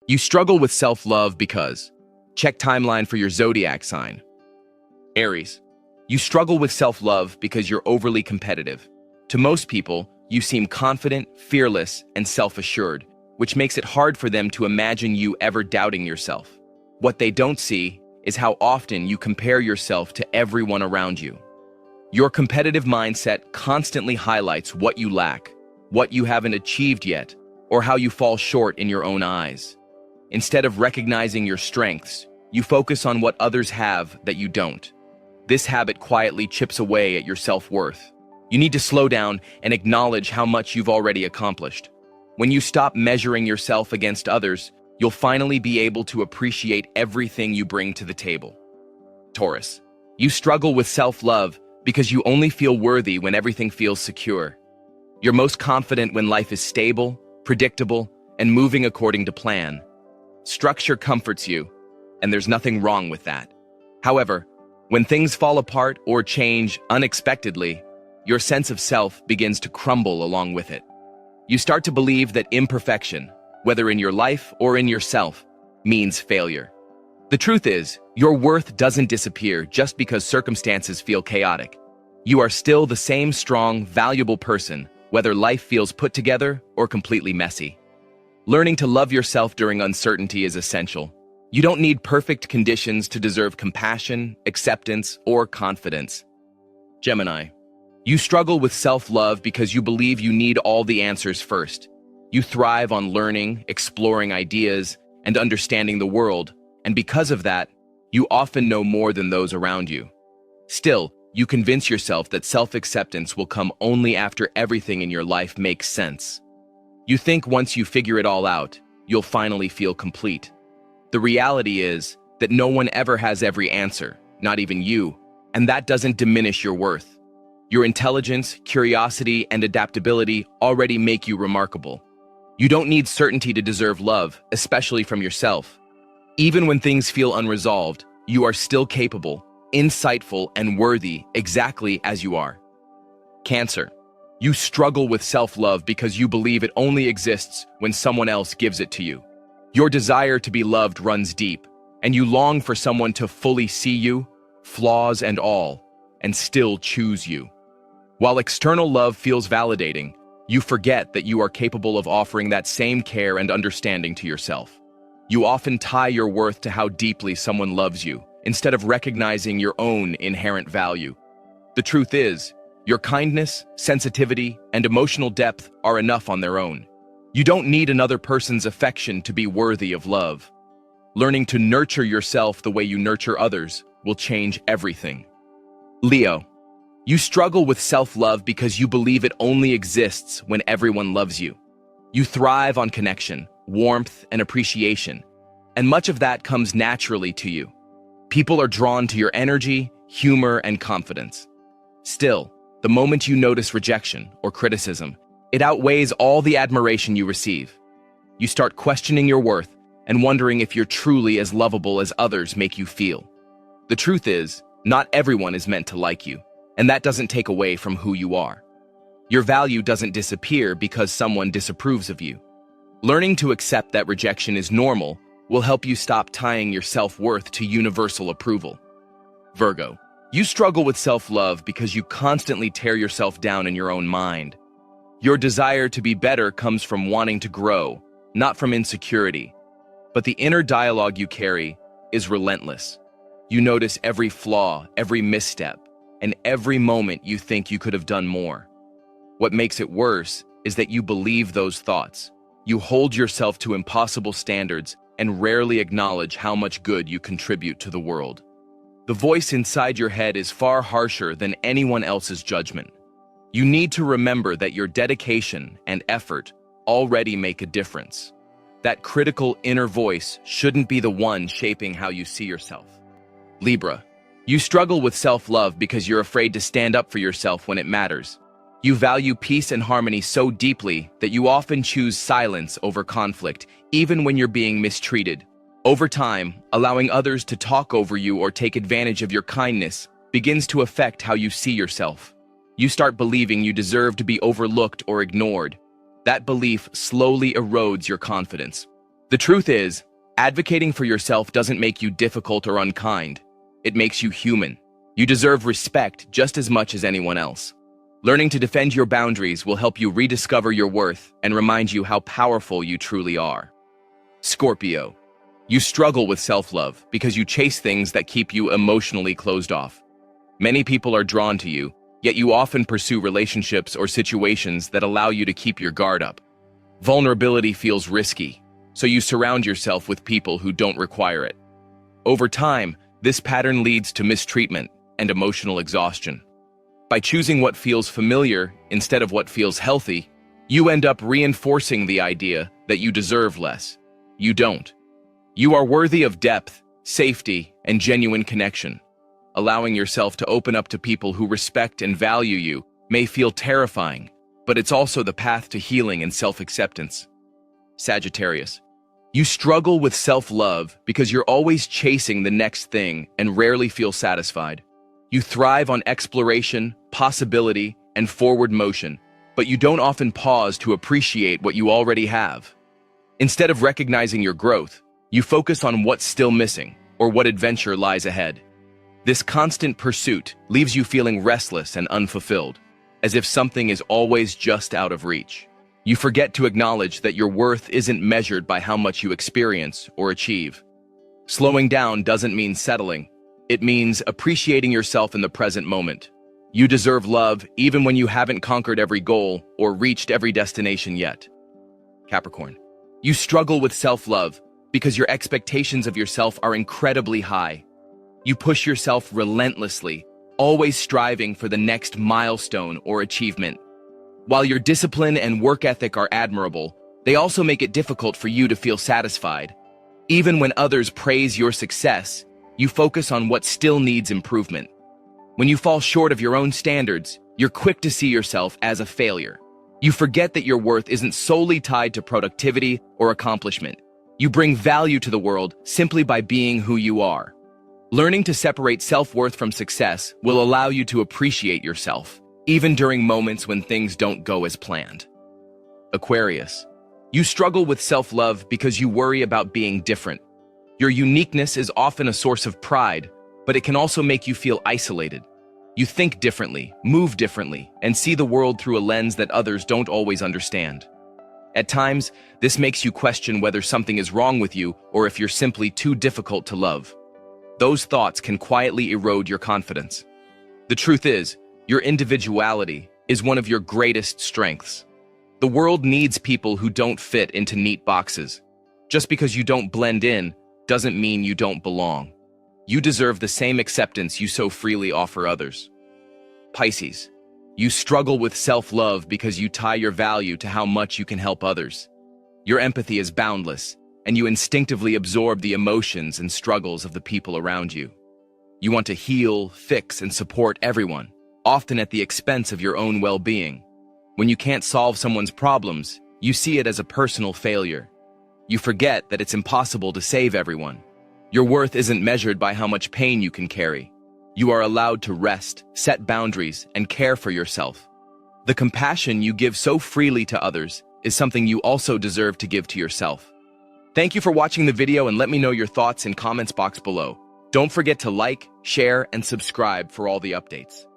You struggle with self-love because... Check timeline for your zodiac sign. Aries. You struggle with self-love because you're overly competitive. To most people, you seem confident, fearless, and self-assured, which makes it hard for them to imagine you ever doubting yourself. What they don't see is how often you compare yourself to everyone around you. Your competitive mindset constantly highlights what you lack, what you haven't achieved yet, or how you fall short in your own eyes. Instead of recognizing your strengths, you focus on what others have that you don't. This habit quietly chips away at your self-worth. You need to slow down and acknowledge how much you've already accomplished. When you stop measuring yourself against others, you'll finally be able to appreciate everything you bring to the table. Taurus. You struggle with self-love because you only feel worthy when everything feels secure. You're most confident when life is stable, predictable, and moving according to plan. Structure comforts you, and there's nothing wrong with that. However, when things fall apart or change unexpectedly, your sense of self begins to crumble along with it. You start to believe that imperfection, whether in your life or in yourself, means failure. The truth is, your worth doesn't disappear just because circumstances feel chaotic. You are still the same strong, valuable person, whether life feels put together or completely messy. Learning to love yourself during uncertainty is essential. You don't need perfect conditions to deserve compassion, acceptance, or confidence. Gemini. You struggle with self-love because you believe you need all the answers first. You thrive on learning, exploring ideas, and understanding the world, and because of that, you often know more than those around you. Still, you convince yourself that self-acceptance will come only after everything in your life makes sense. You think once you figure it all out, you'll finally feel complete. The reality is that no one ever has every answer, not even you, and that doesn't diminish your worth. Your intelligence, curiosity, and adaptability already make you remarkable. You don't need certainty to deserve love, especially from yourself. Even when things feel unresolved, you are still capable, insightful, and worthy exactly as you are. Cancer. You struggle with self-love because you believe it only exists when someone else gives it to you. Your desire to be loved runs deep, and you long for someone to fully see you, flaws and all, and still choose you. While external love feels validating, you forget that you are capable of offering that same care and understanding to yourself. You often tie your worth to how deeply someone loves you, instead of recognizing your own inherent value. The truth is, your kindness, sensitivity, and emotional depth are enough on their own. You don't need another person's affection to be worthy of love. Learning to nurture yourself the way you nurture others will change everything. Leo. You struggle with self-love because you believe it only exists when everyone loves you. You thrive on connection, warmth, and appreciation, and much of that comes naturally to you. People are drawn to your energy, humor, and confidence. Still, the moment you notice rejection or criticism, it outweighs all the admiration you receive. You start questioning your worth and wondering if you're truly as lovable as others make you feel. The truth is, not everyone is meant to like you, and that doesn't take away from who you are. Your value doesn't disappear because someone disapproves of you. Learning to accept that rejection is normal will help you stop tying your self-worth to universal approval. Virgo. You struggle with self-love because you constantly tear yourself down in your own mind. Your desire to be better comes from wanting to grow, not from insecurity. But the inner dialogue you carry is relentless. You notice every flaw, every misstep, and every moment you think you could have done more. What makes it worse is that you believe those thoughts. You hold yourself to impossible standards and rarely acknowledge how much good you contribute to the world. The voice inside your head is far harsher than anyone else's judgment. You need to remember that your dedication and effort already make a difference. That critical inner voice shouldn't be the one shaping how you see yourself. Libra. You struggle with self-love because you're afraid to stand up for yourself when it matters. You value peace and harmony so deeply that you often choose silence over conflict, even when you're being mistreated. Over time, allowing others to talk over you or take advantage of your kindness begins to affect how you see yourself. You start believing you deserve to be overlooked or ignored. That belief slowly erodes your confidence. The truth is, advocating for yourself doesn't make you difficult or unkind. It makes you human. You deserve respect just as much as anyone else. Learning to defend your boundaries will help you rediscover your worth and remind you how powerful you truly are. Scorpio, you struggle with self-love because you chase things that keep you emotionally closed off. Many people are drawn to you, yet you often pursue relationships or situations that allow you to keep your guard up. Vulnerability feels risky, so you surround yourself with people who don't require it. Over time, this pattern leads to mistreatment and emotional exhaustion. By choosing what feels familiar instead of what feels healthy, you end up reinforcing the idea that you deserve less. You don't. You are worthy of depth, safety, and genuine connection. Allowing yourself to open up to people who respect and value you may feel terrifying, but it's also the path to healing and self-acceptance. Sagittarius, you struggle with self-love because you're always chasing the next thing and rarely feel satisfied. You thrive on exploration, possibility, and forward motion, but you don't often pause to appreciate what you already have. Instead of recognizing your growth, you focus on what's still missing or what adventure lies ahead. This constant pursuit leaves you feeling restless and unfulfilled, as if something is always just out of reach. You forget to acknowledge that your worth isn't measured by how much you experience or achieve. Slowing down doesn't mean settling. It means appreciating yourself in the present moment. You deserve love even when you haven't conquered every goal or reached every destination yet. Capricorn, you struggle with self-love because your expectations of yourself are incredibly high. You push yourself relentlessly, always striving for the next milestone or achievement. While your discipline and work ethic are admirable, they also make it difficult for you to feel satisfied. Even when others praise your success, you focus on what still needs improvement. When you fall short of your own standards, you're quick to see yourself as a failure. You forget that your worth isn't solely tied to productivity or accomplishment. You bring value to the world simply by being who you are. Learning to separate self-worth from success will allow you to appreciate yourself, even during moments when things don't go as planned. Aquarius, you struggle with self-love because you worry about being different. Your uniqueness is often a source of pride, but it can also make you feel isolated. You think differently, move differently, and see the world through a lens that others don't always understand. At times, this makes you question whether something is wrong with you or if you're simply too difficult to love. Those thoughts can quietly erode your confidence. The truth is, your individuality is one of your greatest strengths. The world needs people who don't fit into neat boxes. Just because you don't blend in doesn't mean you don't belong. You deserve the same acceptance you so freely offer others. Pisces, you struggle with self-love because you tie your value to how much you can help others. Your empathy is boundless, and you instinctively absorb the emotions and struggles of the people around you. You want to heal, fix, and support everyone, often at the expense of your own well-being. When you can't solve someone's problems, you see it as a personal failure. You forget that it's impossible to save everyone. Your worth isn't measured by how much pain you can carry. You are allowed to rest, set boundaries, and care for yourself. The compassion you give so freely to others is something you also deserve to give to yourself. Thank you for watching the video, and let me know your thoughts in comments box below. Don't forget to like, share, and subscribe for all the updates.